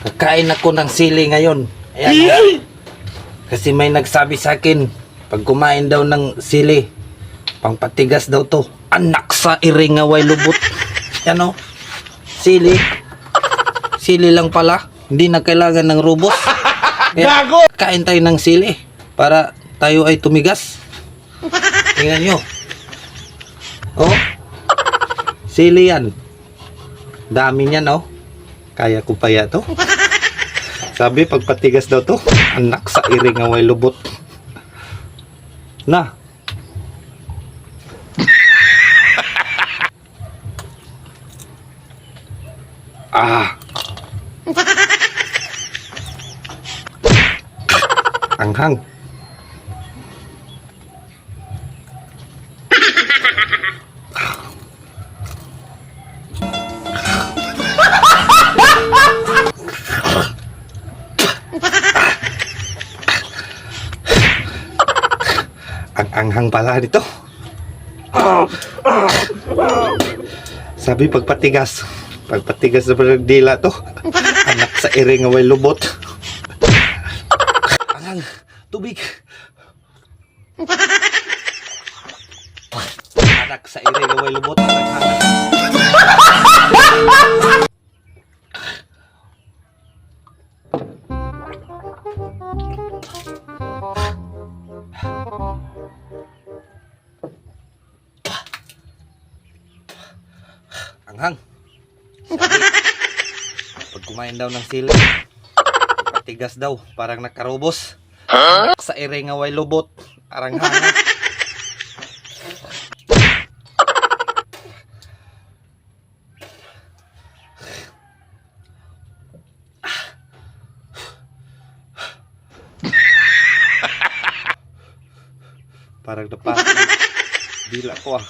Kakain ako ng sili ngayon. Ayan. Kasi may nagsabi sa akin, pag kumain daw ng sili, pangpatigas daw to. Anak sa iringaway lubot. Yan o. Sili. Sili lang pala. Hindi na kailangan ng robot. Kaya kain tayo ng sili para tayo ay tumigas. Tingnan nyo. Oh. Sili yan. Dami niyan oh. Kaya ko pa ya to. Sabi pagpatigas daw to. Anak sa iringaway lubot. Na. Ah. Anghang. Ang anghang pala dito. Sabi pagpatigas na dila to. Anak sa iringaway lubot. Anghang, tubig. Anak sa iringaway lubot. Anghang. Sabi, pag kumain daw ng sili, patigas daw, parang nakarubos. Huh? Sa iringaway lubot, aranghang. Parang napasok. Dila ko ah.